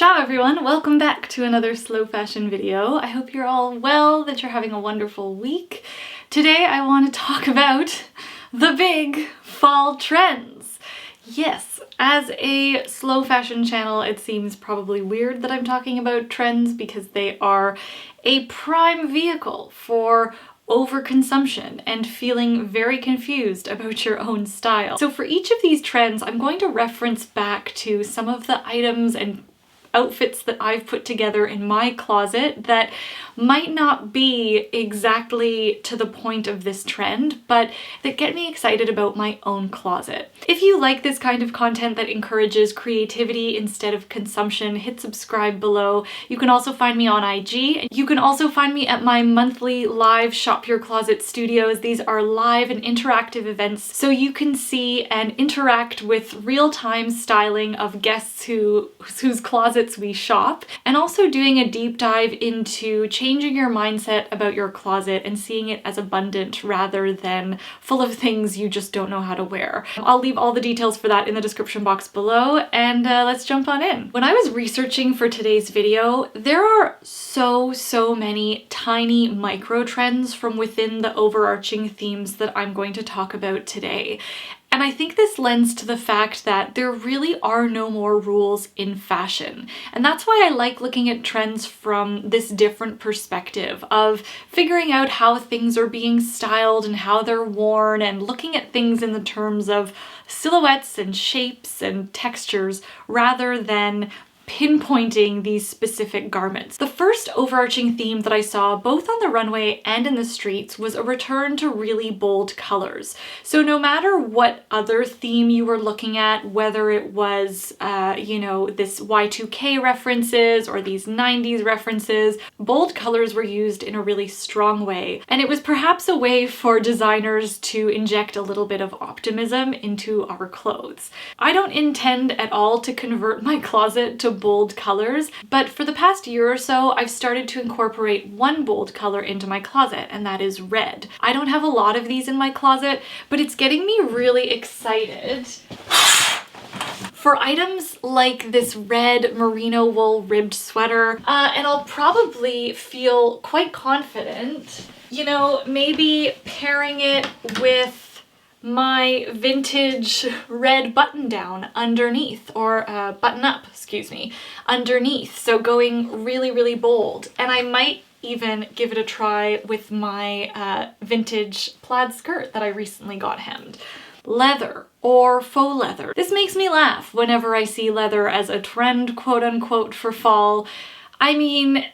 Ciao everyone, welcome back to another slow fashion video. I hope you're all well, that you're having a wonderful week. Today I want to talk about the big fall trends. Yes, as a slow fashion channel, it seems probably weird that I'm talking about trends because they are a prime vehicle for overconsumption and feeling very confused about your own style. So for each of these trends, I'm going to reference back to some of the items and outfits that I've put together in my closet that might not be exactly to the point of this trend, but that get me excited about my own closet. If you like this kind of content that encourages creativity instead of consumption, hit subscribe below. You can also find me on IG. You can also find me at my monthly live Shop Your Closet studios. These are live and interactive events, so you can see and interact with real-time styling of guests whose closets we shop, and also doing a deep dive into changing your mindset about your closet and seeing it as abundant rather than full of things you just don't know how to wear. I'll leave all the details for that in the description box below, and let's jump on in. When I was researching for today's video, there are so many tiny micro trends from within the overarching themes that I'm going to talk about today. And I think this lends to the fact that there really are no more rules in fashion. And that's why I like looking at trends from this different perspective of figuring out how things are being styled and how they're worn, and looking at things in the terms of silhouettes and shapes and textures rather than pinpointing these specific garments. The first overarching theme that I saw both on the runway and in the streets was a return to really bold colors. So no matter what other theme you were looking at, whether it was, this Y2K references or these 90s references, bold colors were used in a really strong way. And it was perhaps a way for designers to inject a little bit of optimism into our clothes. I don't intend at all to convert my closet to bold colors, but for the past year or so, I've started to incorporate one bold color into my closet, and that is red. I don't have a lot of these in my closet, but it's getting me really excited for items like this red merino wool ribbed sweater, and I'll probably feel quite confident, maybe pairing it with my vintage red button down underneath, or button up, underneath. So going really bold. And I might even give it a try with my vintage plaid skirt that I recently got hemmed. Leather or faux leather. This makes me laugh whenever I see leather as a trend, quote unquote, for fall. I mean,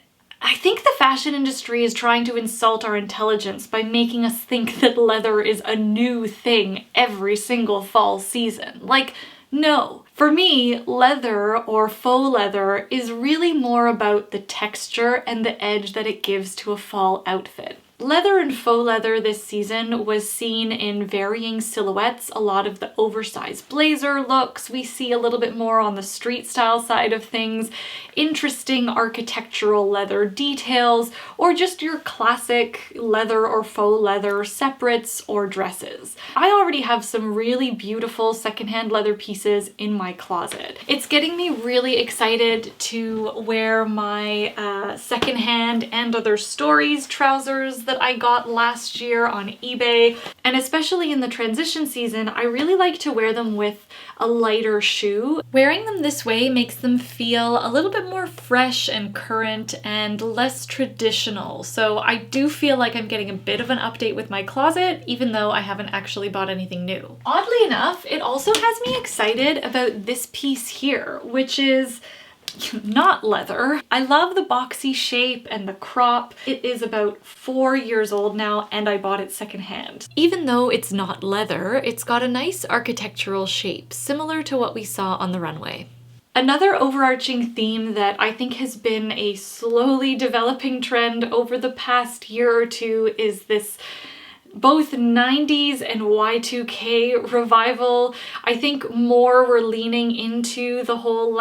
I think the fashion industry is trying to insult our intelligence by making us think that leather is a new thing every single fall season. Like, no. For me, leather or faux leather is really more about the texture and the edge that it gives to a fall outfit. Leather and faux leather this season was seen in varying silhouettes, a lot of the oversized blazer looks. We see a little bit more on the street style side of things, interesting architectural leather details, or just your classic leather or faux leather separates or dresses. I already have some really beautiful secondhand leather pieces in my closet. It's getting me really excited to wear my secondhand and other stories trousers that I got last year on eBay, and especially in the transition season, I really like to wear them with a lighter shoe. Wearing them this way makes them feel a little bit more fresh and current and less traditional. So I do feel like I'm getting a bit of an update with my closet, even though I haven't actually bought anything new. Oddly enough, it also has me excited about this piece here, which is not leather. I love the boxy shape and the crop. It is about 4 years old now, and I bought it secondhand. Even though it's not leather, it's got a nice architectural shape, similar to what we saw on the runway. Another overarching theme that I think has been a slowly developing trend over the past year or two is this both 90s and Y2K revival. I think more we're leaning into the whole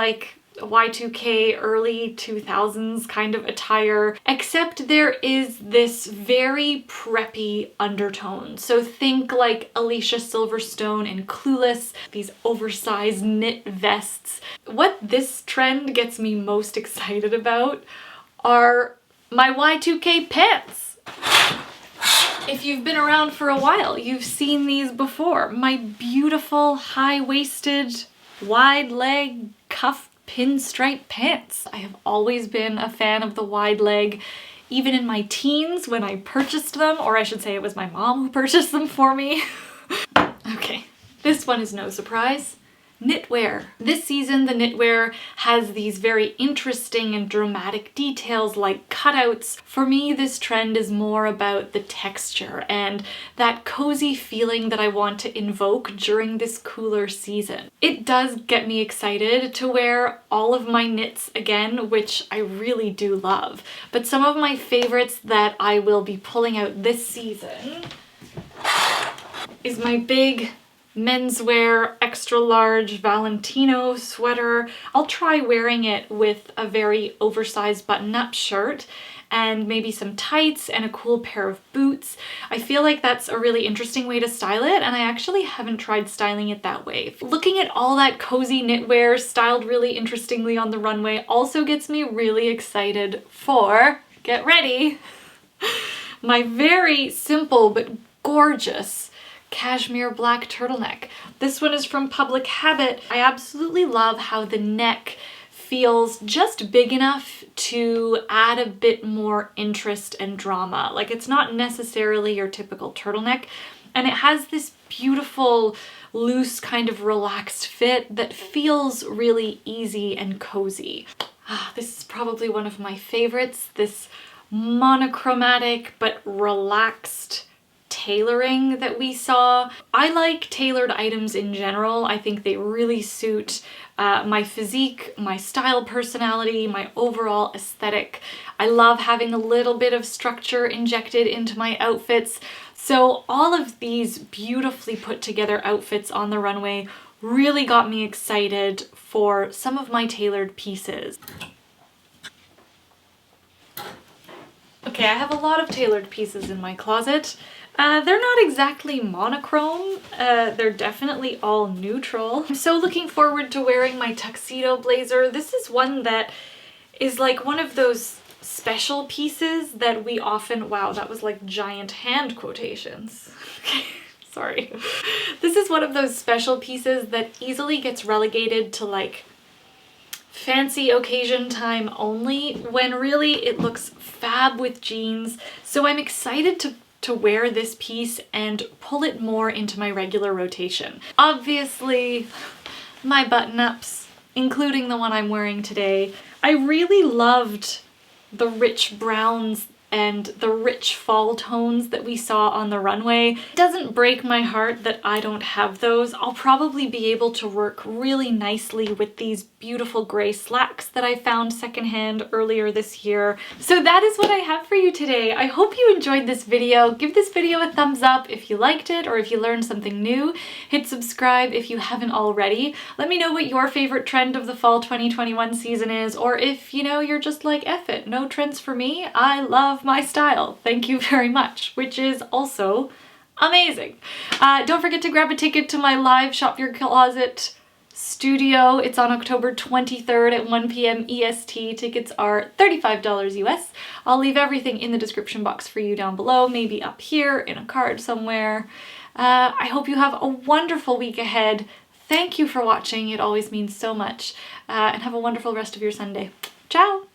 Y2K, early 2000s kind of attire, except there is this very preppy undertone. So think like Alicia Silverstone in Clueless, these oversized knit vests. What this trend gets me most excited about are my Y2K pants. If you've been around for a while, you've seen these before. My beautiful high-waisted, wide leg cuff pinstripe pants. I have always been a fan of the wide leg, even in my teens when I purchased them, or I should say it was my mom who purchased them for me. Okay, this one is no surprise. Knitwear. This season, the knitwear has these very interesting and dramatic details like cutouts. For me, this trend is more about the texture and that cozy feeling that I want to invoke during this cooler season. It does get me excited to wear all of my knits again, which I really do love. But some of my favorites that I will be pulling out this season is my big menswear extra large Valentino sweater. I'll try wearing it with a very oversized button-up shirt and maybe some tights and a cool pair of boots. I feel like that's a really interesting way to style it, and I actually haven't tried styling it that way. Looking at all that cozy knitwear styled really interestingly on the runway also gets me really excited for, get ready, my very simple but gorgeous cashmere black turtleneck. This one is from Public Habit. I absolutely love how the neck feels just big enough to add a bit more interest and drama. Like, it's not necessarily your typical turtleneck, and it has this beautiful loose kind of relaxed fit that feels really easy and cozy. This is probably one of my favorites, this monochromatic but relaxed tailoring that we saw. I like tailored items in general. I think they really suit my physique, my style personality, my overall aesthetic. I love having a little bit of structure injected into my outfits. So all of these beautifully put together outfits on the runway really got me excited for some of my tailored pieces. Okay, I have a lot of tailored pieces in my closet. They're not exactly monochrome, they're definitely all neutral. I'm so looking forward to wearing my tuxedo blazer. This is one that is like one of those special pieces that we often, wow, that was like giant hand quotations. Okay, sorry. This is one of those special pieces that easily gets relegated to like fancy occasion time only, when really it looks fab with jeans. So I'm excited to wear this piece and pull it more into my regular rotation. Obviously, my button-ups, including the one I'm wearing today. I really loved the rich browns and the rich fall tones that we saw on the runway. It doesn't break my heart that I don't have those. I'll probably be able to work really nicely with these beautiful gray slacks that I found secondhand earlier this year. So that is what I have for you today. I hope you enjoyed this video. Give this video a thumbs up if you liked it or if you learned something new. Hit subscribe if you haven't already. Let me know what your favorite trend of the fall 2021 season is, or if, you know, you're just like, F it, no trends for me. I love my style. Thank you very much, which is also amazing. Don't forget to grab a ticket to my live Shop Your Closet studio. It's on October 23rd at 1 p.m. EST. Tickets are $35 US. I'll leave everything in the description box for you down below, maybe up here in a card somewhere. I hope you have a wonderful week ahead. Thank you for watching. It always means so much. And have a wonderful rest of your Sunday. Ciao!